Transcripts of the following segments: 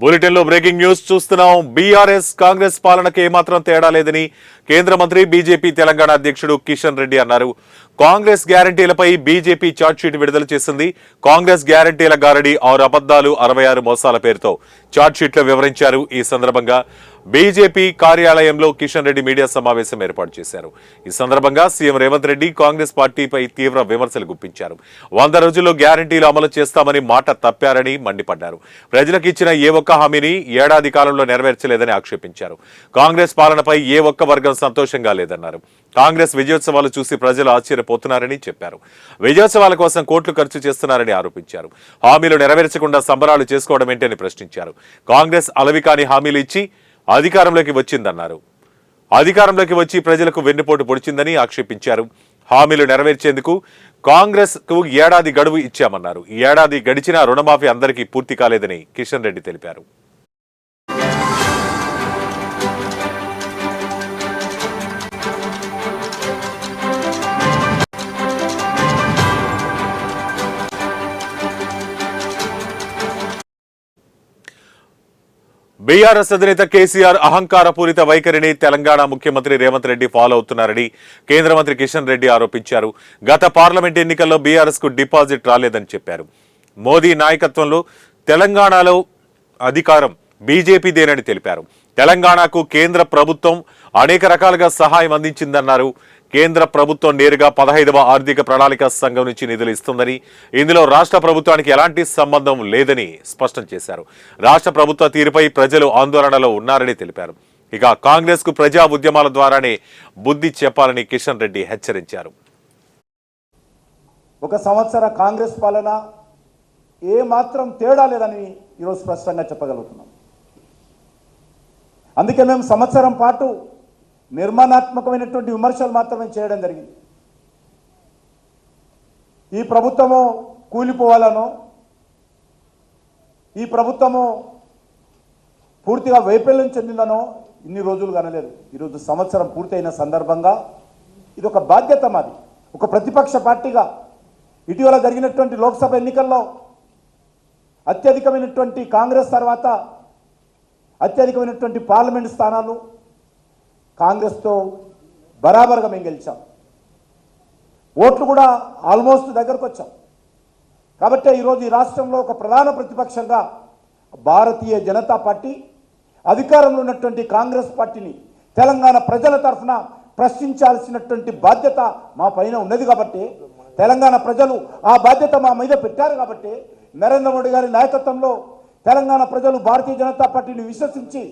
బులెటిన్లో breaking news చూస్తున్నాం. BRS Congress పాలనకు ఏమాత్రం తేడా లేదని కేంద్ర మంత్రి బీజేపీ తెలంగాణ అధ్యక్షుడు కిషన్ రెడ్డి అన్నారు. కాంగ్రెస్ గ్యారంటీలపై బీజేపీ చార్జ్షీట్ విడుదల చేసింది. కాంగ్రెస్ గ్యారంటీల గారడి 6 అబద్దాలు 66 మోసాల పేరుతో చార్జ్షీట్లో వివరించారు. ఈ సందర్భంగా బీజేపీ కార్యాలయంలో కిషన్ రెడ్డి మీడియా సమావేశం ఏర్పాటు చేశారు. ఈ సందర్భంగా సీఎం రేవంత్ రెడ్డి కాంగ్రెస్ పార్టీపై తీవ్ర విమర్శలు గుప్పించారు. 100 రోజుల్లో గ్యారంటీలు అమలు చేస్తామని మాట తప్పారని మండిపడ్డారు. ప్రజలకు ఇచ్చిన ఏ ఒక్క హామీని ఏడాది కాలంలో నెరవేర్చలేదని ఆక్షేపించారు. కాంగ్రెస్ పాలనపై ఏ ఒక్క వర్గం సంతోషంగా లేదన్నారు. కాంగ్రెస్ విజయోత్సవాలు చూసి ప్రజలు ఆశ్చర్యపోతున్నారని చెప్పారు. విజయోత్సవాల కోసం కోట్లు ఖర్చు చేస్తున్నారని ఆరోపించారు. హామీలు నెరవేర్చకుండా సంబరాలు చేసుకోవడం ఏంటని ప్రశ్నించారు. కాంగ్రెస్ అలవికాని హామీలు ఇచ్చి అధికారంలోకి వచ్చిందన్నారు. అధికారంలోకి వచ్చి ప్రజలకు వెన్నుపోటు పొడిచిందని ఆక్షేపించారు. హామీలు నెరవేర్చేందుకు కాంగ్రెస్ కు ఏడాది గడువు ఇచ్చామన్నారు. ఈ ఏడాది గడిచినా రుణమాఫీ అందరికీ పూర్తి కాలేదని కిషన్ రెడ్డి తెలిపారు. బీఆర్ఎస్ అధినేత కేసీఆర్ అహంకారపూరిత వైఖరిని తెలంగాణ ముఖ్యమంత్రి రేవంత్ రెడ్డి ఫాలో అవుతున్నారని కేంద్ర మంత్రి కిషన్ రెడ్డి ఆరోపించారు. గత పార్లమెంట్ ఎన్నికల్లో బీఆర్ఎస్ కు డిపాజిట్ రాలేదని చెప్పారు. మోదీ నాయకత్వంలో తెలంగాణలో అధికారం బీజేపీదేనని తెలిపారు. తెలంగాణకు కేంద్ర ప్రభుత్వం అనేక రకాలుగా సహాయం అందించిందన్నారు. కేంద్ర ప్రభుత్వం నేరుగా 15వ ఆర్థిక ప్రణాళిక సంఘం నుంచి నిధులు ఇస్తుందని, ఇందులో రాష్ట్ర ప్రభుత్వానికి ఎలాంటి సంబంధం లేదని స్పష్టం చేశారు. రాష్ట్ర ప్రభుత్వ తీరుపై ప్రజలు ఆందోళనలో ఉన్నారని తెలిపారు. ఇక కాంగ్రెస్ కు ప్రజా ఉద్యమాల ద్వారానే బుద్ధి చెప్పాలని కిషన్ రెడ్డి హెచ్చరించారు. ఒక సంవత్సర కాంగ్రెస్ పాలన ఏ మాత్రం తేడా లేదని ఈరోజు స్పష్టంగా చెప్పగలుగుతున్నాం. అందుకే మేము సంవత్సరం పాటు నిర్మాణాత్మకమైనటువంటి విమర్శలు మాత్రమే చేయడం జరిగింది. ఈ ప్రభుత్వము కూలిపోవాలనో, ఈ ప్రభుత్వము పూర్తిగా వైఫల్యం చెందిందనో ఇన్ని రోజులు కనలేదు. ఈరోజు సంవత్సరం పూర్తయిన సందర్భంగా ఇది ఒక బాధ్యత మాది. ఒక ప్రతిపక్ష పార్టీగా ఇటీవల జరిగినటువంటి లోక్సభ ఎన్నికల్లో అత్యధికమైనటువంటి కాంగ్రెస్ తర్వాత అత్యధికమైనటువంటి పార్లమెంటు స్థానాలు కాంగ్రెస్తో బరాబర్గా మేము గెలిచాం. ఓట్లు కూడా ఆల్మోస్ట్ దగ్గరకు వచ్చాం. కాబట్టి ఈరోజు ఈ రాష్ట్రంలో ఒక ప్రధాన ప్రతిపక్షంగా భారతీయ జనతా పార్టీ అధికారంలో ఉన్నటువంటి కాంగ్రెస్ పార్టీని తెలంగాణ ప్రజల తరఫున ప్రశ్నించాల్సినటువంటి బాధ్యత మా పైన ఉన్నది. కాబట్టి తెలంగాణ ప్రజలు ఆ బాధ్యత మా మీద పెట్టారు. కాబట్టి నరేంద్ర మోడీ గారి నాయకత్వంలో తెలంగాణ ప్రజలు భారతీయ జనతా పార్టీని విశ్వసించి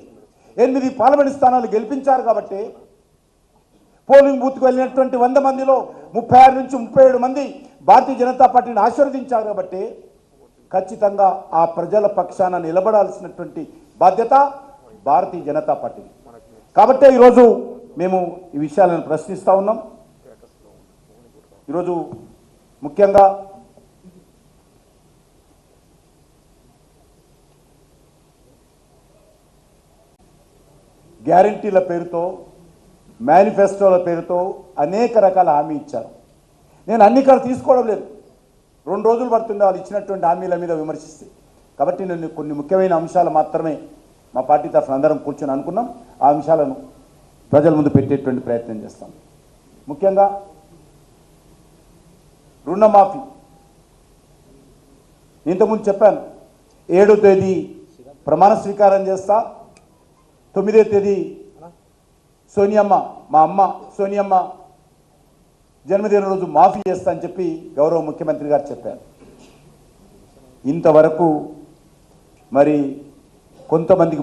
8 పార్లమెంట్ స్థానాలు గెలిపించారు. కాబట్టి పోలింగ్ బూత్కు వెళ్ళినటువంటి 100 మందిలో 36 నుంచి 37 మంది భారతీయ జనతా పార్టీని ఆశీర్వదించారు. కాబట్టి ఖచ్చితంగా ఆ ప్రజల పక్షాన నిలబడాల్సినటువంటి బాధ్యత భారతీయ జనతా పార్టీ. కాబట్టే ఈరోజు మేము ఈ విషయాలను ప్రశ్నిస్తూ ఉన్నాం. ఈరోజు ముఖ్యంగా గ్యారంటీల పేరుతో, మేనిఫెస్టోల పేరుతో అనేక రకాల హామీ ఇచ్చారు. నేను అన్ని ఇక్కడ తీసుకోవడం లేదు. 2 రోజులు పడుతుంది వాళ్ళు ఇచ్చినటువంటి హామీల మీద విమర్శిస్తే. కాబట్టి నేను కొన్ని ముఖ్యమైన అంశాలు మాత్రమే మా పార్టీ తరఫున అందరం కూర్చొని అనుకున్నాం. ఆ అంశాలను ప్రజల ముందు పెట్టేటువంటి ప్రయత్నం చేస్తాం. ముఖ్యంగా రుణమాఫీ. ఇంతకుముందు చెప్పాను, 7వ తేదీ ప్రమాణ స్వీకారం చేస్తా, 9వ తేదీ సోనియమ్మ, మా అమ్మ సోనియమ్మ జన్మదిన రోజు మాఫీ చేస్తా అని చెప్పి గౌరవ ముఖ్యమంత్రి గారు చెప్పారు. ఇంతవరకు మరి కొంతమందికి